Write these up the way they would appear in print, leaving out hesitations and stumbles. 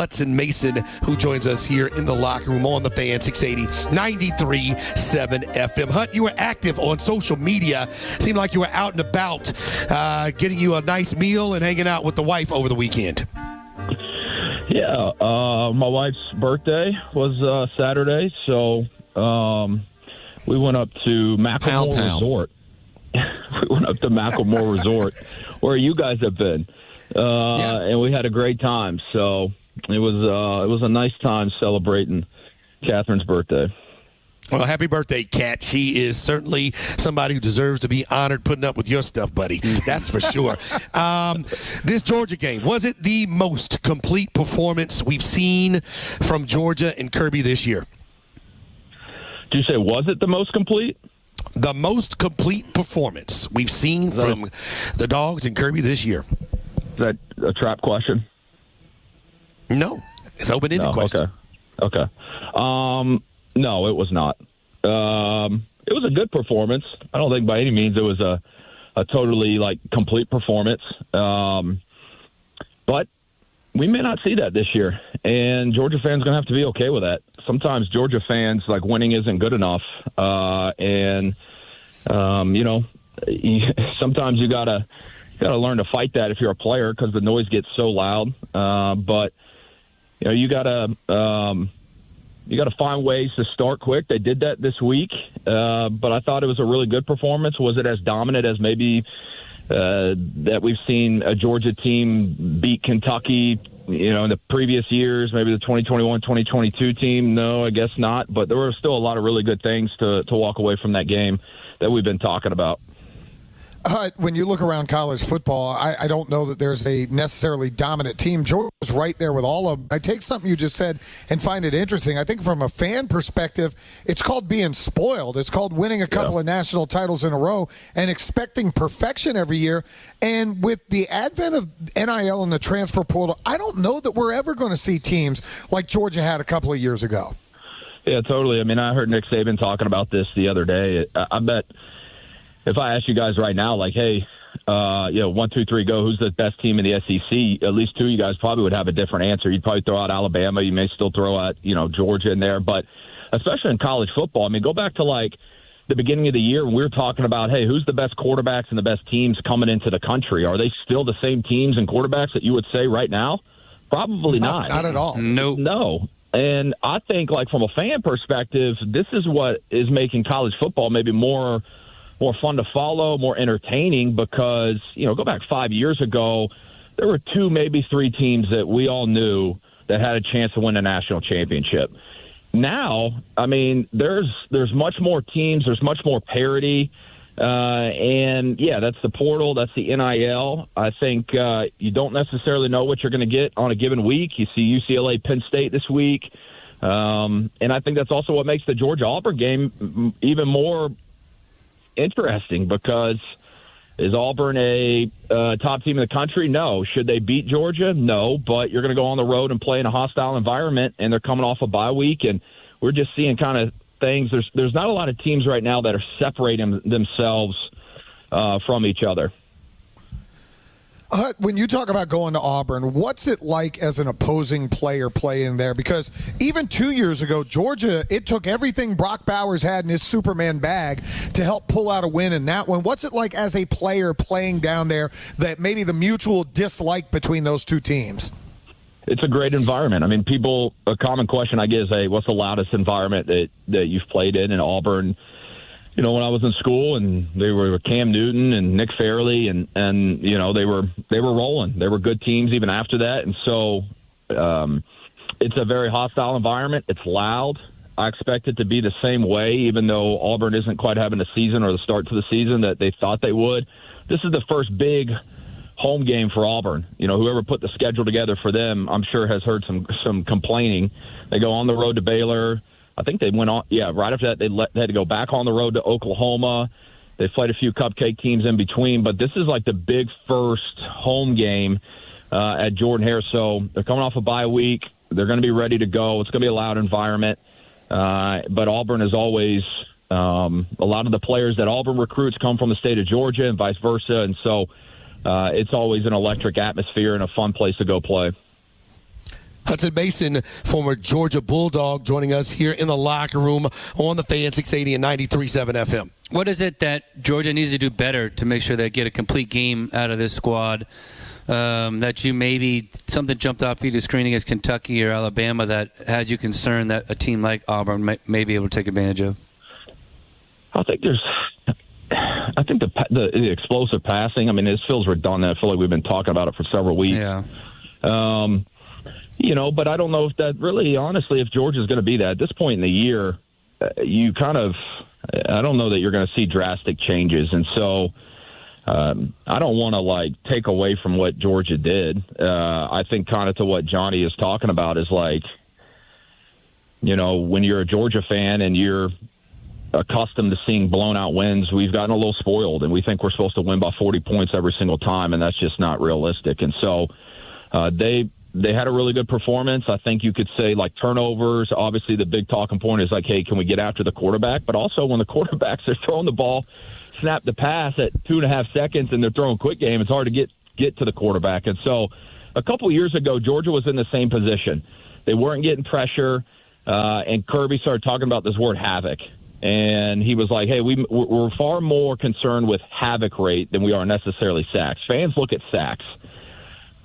Hutson Mason, who joins us here in the locker room on the Fan 680 93.7 FM. Hut, you were active on social media. Seemed like you were out and about, getting you a nice meal and hanging out with the wife over the weekend. Yeah, my wife's birthday was Saturday, so we went up to Macklemore Resort. We went up to Macklemore Resort, where you guys have been, and we had a great time. So it was a nice time celebrating Catherine's birthday. Well, happy birthday, Kat. She is certainly somebody who deserves to be honored putting up with your stuff, buddy. That's for sure. This Georgia game, was it the most complete performance we've seen from Georgia and Kirby this year? Did you say, was it the most complete? The most complete performance we've seen from the Dogs and Kirby this year. Is that a trap question? No. It's an open-ended question. Okay. No, it was not. It was a good performance. I don't think by any means it was a totally complete performance. But we may not see that this year, and Georgia fans are going to have to be okay with that. Sometimes Georgia fans winning isn't good enough, and sometimes you gotta learn to fight that if you're a player because the noise gets so loud. But you gotta find ways to start quick. They did that this week, but I thought it was a really good performance. Was it as dominant as maybe that we've seen a Georgia team beat Kentucky, in the previous years, maybe the 2021-2022 team? No, I guess not. But there were still a lot of really good things to walk away from that game that we've been talking about. When you look around college football, I don't know that there's a necessarily dominant team. Georgia's right there with all of them. I take something you just said and find it interesting. I think from a fan perspective, it's called being spoiled. It's called winning a couple of national titles in a row and expecting perfection every year. And with the advent of NIL and the transfer portal, I don't know that we're ever going to see teams like Georgia had a couple of years ago. Yeah, totally. I mean, I heard Nick Saban talking about this the other day. I bet if I ask you guys right now, hey, 1, 2, 3, go, who's the best team in the SEC? At least two of you guys probably would have a different answer. You'd probably throw out Alabama. You may still throw out, Georgia in there. But especially in college football, I mean, go back to the beginning of the year when we were talking about, hey, who's the best quarterbacks and the best teams coming into the country? Are they still the same teams and quarterbacks that you would say right now? Probably not. Not at all. Nope. No. And I think, from a fan perspective, this is what is making college football maybe more fun to follow, more entertaining, because, go back 5 years ago, there were 2, maybe 3 teams that we all knew that had a chance to win a national championship. Now, I mean, there's much more teams, there's much more parity, and, that's the portal, that's the NIL. I think you don't necessarily know what you're going to get on a given week. You see UCLA, Penn State this week, and I think that's also what makes the Georgia-Auburn game even more interesting, because is Auburn a top team in the country? No. Should they beat Georgia? No. But you're going to go on the road and play in a hostile environment, and they're coming off a bye week, and we're just seeing kind of things. There's not a lot of teams right now that are separating themselves from each other. When you talk about going to Auburn, what's it like as an opposing player playing there? Because even 2 years ago, Georgia, it took everything Brock Bowers had in his Superman bag to help pull out a win in that one. What's it like as a player playing down there, that maybe the mutual dislike between those two teams? It's a great environment. I mean, a common question I get is, hey, what's the loudest environment that you've played in Auburn? When I was in school, and they were Cam Newton and Nick Fairley, and they were rolling. They were good teams even after that, and so it's a very hostile environment. It's loud. I expect it to be the same way, even though Auburn isn't quite having a season or the start to the season that they thought they would. This is the first big home game for Auburn. Whoever put the schedule together for them, I'm sure, has heard some complaining. They go on the road to Baylor. I think they went on, right after that, they had to go back on the road to Oklahoma. They played a few cupcake teams in between, but this is the big first home game at Jordan-Hare. So they're coming off a bye week. They're going to be ready to go. It's going to be a loud environment. But Auburn is always a lot of the players that Auburn recruits come from the state of Georgia and vice versa. And so it's always an electric atmosphere and a fun place to go play. Hutson Mason, former Georgia Bulldog, joining us here in the locker room on the Fan 680 and 93.7 FM. What is it that Georgia needs to do better to make sure they get a complete game out of this squad? That you maybe something jumped off you to screen against Kentucky or Alabama that had you concerned that a team like Auburn may be able to take advantage of? I think the explosive passing. I mean, this feels redundant. I feel like we've been talking about it for several weeks. Yeah. But I don't know if that really, honestly, if Georgia's going to be that at this point in the year, I don't know that you're going to see drastic changes. And so I don't want to take away from what Georgia did. I think kind of to what Johnny is talking about is when you're a Georgia fan and you're accustomed to seeing blown out wins, we've gotten a little spoiled and we think we're supposed to win by 40 points every single time. And that's just not realistic. And so they had a really good performance. I think you could say turnovers. Obviously, the big talking point is hey, can we get after the quarterback? But also when the quarterbacks are throwing the ball, snap the pass at 2.5 seconds, and they're throwing quick game, it's hard to get to the quarterback. And so a couple years ago, Georgia was in the same position. They weren't getting pressure, and Kirby started talking about this word havoc. And he was like, hey, we're far more concerned with havoc rate than we are necessarily sacks. Fans look at sacks.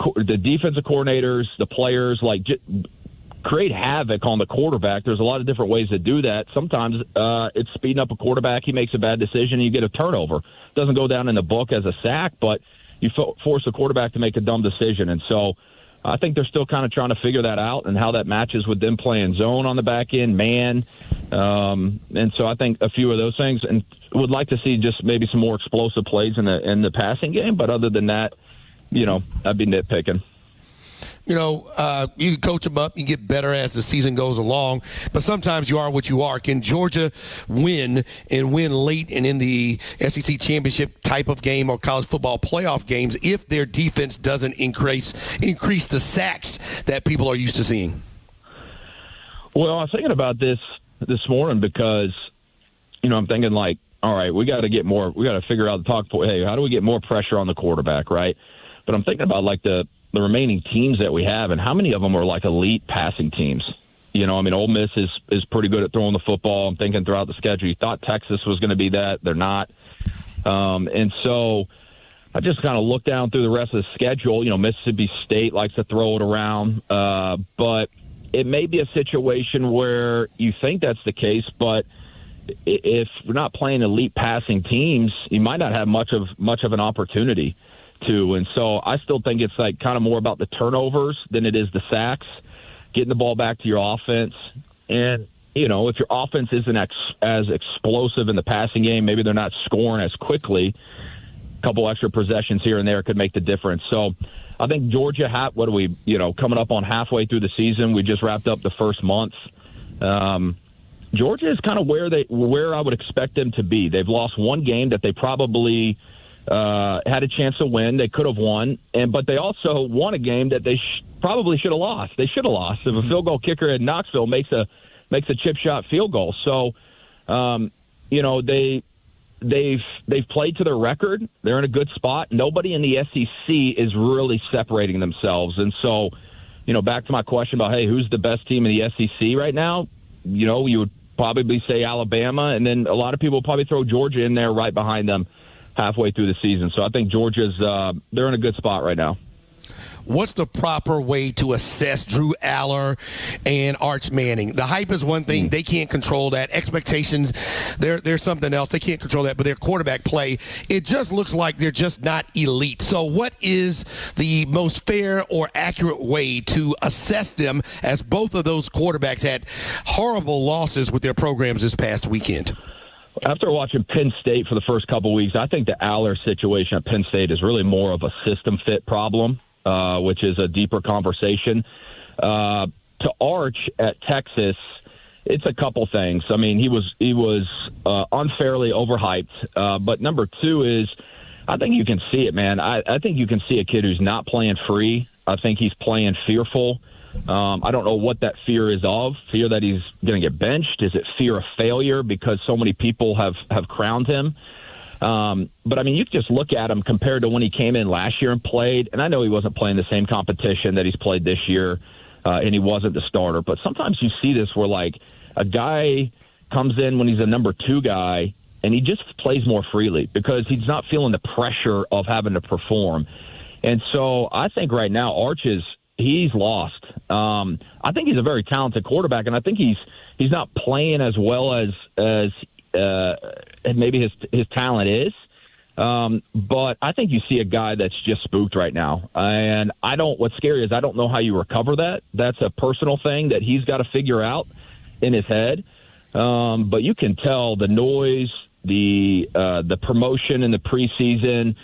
The defensive coordinators, the players, create havoc on the quarterback. There's a lot of different ways to do that. Sometimes it's speeding up a quarterback. He makes a bad decision, and you get a turnover. It doesn't go down in the book as a sack, but you force a quarterback to make a dumb decision. And so I think they're still kind of trying to figure that out and how that matches with them playing zone on the back end, man. And so I think a few of those things, and would like to see just maybe some more explosive plays in the passing game. But other than that, I'd be nitpicking. You can coach them up. You get better as the season goes along. But sometimes you are what you are. Can Georgia win late and in the SEC championship type of game or college football playoff games if their defense doesn't increase the sacks that people are used to seeing? Well, I was thinking about this morning because, I'm thinking all right, we got to figure out the talk point. Hey, how do we get more pressure on the quarterback, right? But I'm thinking about the remaining teams that we have and how many of them are elite passing teams. Ole Miss is pretty good at throwing the football. I'm thinking throughout the schedule, you thought Texas was going to be that. They're not. And so I just kind of look down through the rest of the schedule. Mississippi State likes to throw it around. But it may be a situation where you think that's the case, but if we're not playing elite passing teams, you might not have much of an opportunity to. And so I still think it's kind of more about the turnovers than it is the sacks, getting the ball back to your offense. And, if your offense isn't as explosive in the passing game, maybe they're not scoring as quickly. A couple extra possessions here and there could make the difference. So I think Georgia, coming up on halfway through the season, we just wrapped up the first month. Georgia is kind of where I would expect them to be. They've lost one game that they probably had a chance to win. They could have won, but they also won a game that they probably should have lost. They should have lost if a field goal kicker in Knoxville makes a chip shot field goal. So, they've played to their record. They're in a good spot. Nobody in the SEC is really separating themselves, and so, back to my question about, hey, who's the best team in the SEC right now? You would probably say Alabama, and then a lot of people probably throw Georgia in there right behind them halfway through the season. So I think Georgia's they're in a good spot right now. What's the proper way to assess Drew Aller and Arch Manning? The hype is one thing. They can't control that. Expectations, there's something else. They can't control that. But their quarterback play, it just looks like they're just not elite. So what is the most fair or accurate way to assess them, as both of those quarterbacks had horrible losses with their programs this past weekend? After watching Penn State for the first couple of weeks, I think the Aller situation at Penn State is really more of a system fit problem, which is a deeper conversation. To Arch at Texas, it's a couple things. I mean, he was unfairly overhyped. But number two is, I think you can see it, man. I think you can see a kid who's not playing free. I think he's playing fearful. I don't know what that fear is of. Fear that he's going to get benched? Is it fear of failure because so many people have crowned him? But, I mean, you just look at him compared to when he came in last year and played. And I know he wasn't playing the same competition that he's played this year. and he wasn't the starter. But sometimes you see this where, like, a guy comes in when he's a number 2 guy, and he just plays more freely because he's not feeling the pressure of having to perform. And so I think right now he's lost. I think he's a very talented quarterback, and I think he's not playing as well as maybe his talent is. But I think you see a guy that's just spooked right now. And what's scary is I don't know how you recover that. That's a personal thing that he's got to figure out in his head. But you can tell the noise, the promotion in the preseason,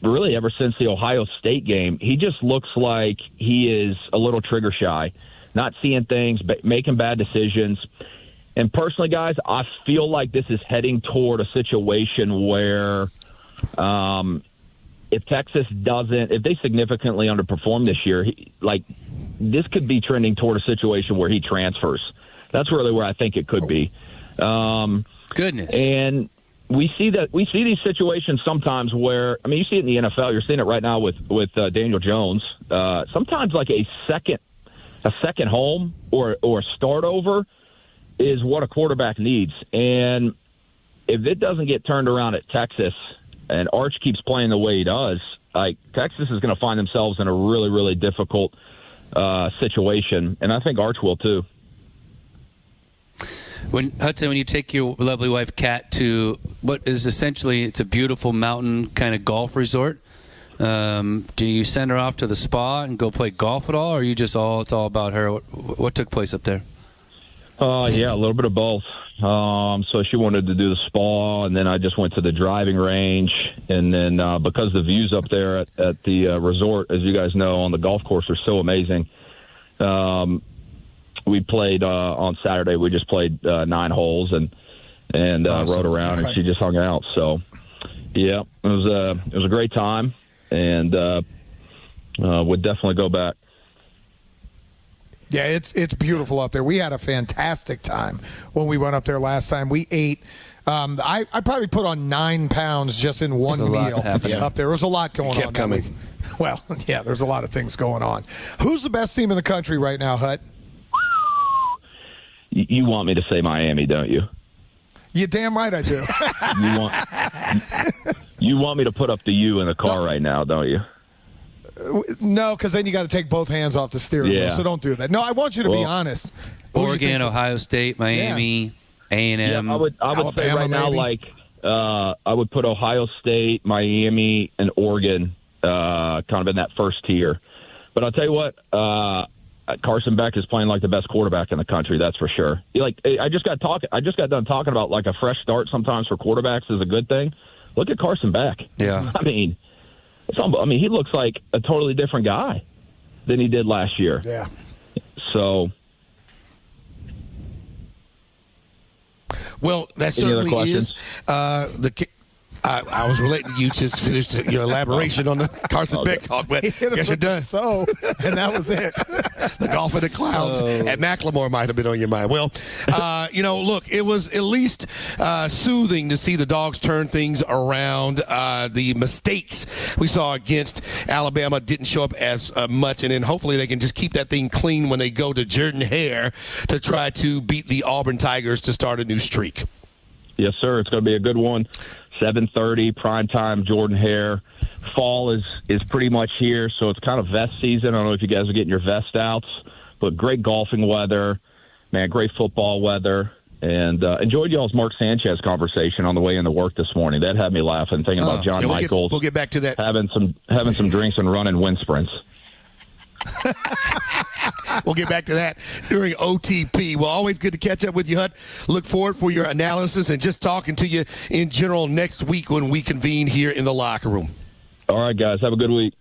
really ever since the Ohio State game, he just looks like he is a little trigger shy, not seeing things, making bad decisions. And personally, guys, I feel like this is heading toward a situation where if they significantly underperform this year, this could be trending toward a situation where he transfers. That's really where I think it could be. Goodness. And we see these situations sometimes where, I mean, you see it in the NFL. You're seeing it right now with Daniel Jones. Sometimes like a second home or a start over is what a quarterback needs. And if it doesn't get turned around at Texas and Arch keeps playing the way he does, like, Texas is going to find themselves in a really, really difficult situation. And I think Arch will too. Hutson, when you take your lovely wife Kat to what is essentially, it's a beautiful mountain kind of golf resort, do you send her off to the spa and go play golf at all, or are you just it's all about her? What took place up there? Yeah, a little bit of both. So she wanted to do the spa, and then I just went to the driving range. And then because the views up there at the resort, as you guys know, on the golf course are so amazing, we played on Saturday. We just played 9 holes and awesome. Rode around, and she just hung out. So, yeah, it was a great time, and would definitely go back. Yeah, it's beautiful up there. We had a fantastic time when we went up there last time. We ate. I probably put on 9 pounds just in one meal up there. There was a lot going on. Kept coming. Well, yeah, there's a lot of things going on. Who's the best team in the country right now, Hut? You want me to say Miami, don't you? You're damn right I do. You want me to put up the U in the car right now, don't you? No, because then you got to take both hands off the steering wheel, so don't do that. No, I want you to be honest. Oregon, Ohio State, Miami, A&M. Yeah, I would Alabama, say right now, maybe. I would put Ohio State, Miami, and Oregon kind of in that first tier. But I'll tell you what, Carson Beck is playing like the best quarterback in the country. That's for sure. I just got done talking about like a fresh start sometimes for quarterbacks is a good thing. Look at Carson Beck. Yeah. I mean, he looks like a totally different guy than he did last year. Yeah. So. Well, that certainly is I was relating to you. Just finished your elaboration on the Carson Beck talk, but guess you're done. And that was it. The golf in the clouds at Macklemore might have been on your mind. Well, look, it was at least soothing to see the Dogs turn things around. The mistakes we saw against Alabama didn't show up as much, and then hopefully they can just keep that thing clean when they go to Jordan-Hare to try to beat the Auburn Tigers to start a new streak. Yes, sir. It's going to be a good one. 7:30 primetime Jordan-Hare. Fall is pretty much here, so it's kind of vest season. I don't know if you guys are getting your vest outs, but great golfing weather, man, great football weather, and enjoyed y'all's Mark Sanchez conversation on the way into work this morning. That had me laughing, thinking about John Michaels. We'll get back to that. Having some drinks and running wind sprints. We'll get back to that during OTP. Well, always good to catch up with you, Hut. Look forward for your analysis and just talking to you in general next week when we convene here in the locker room. All right, guys. Have a good week.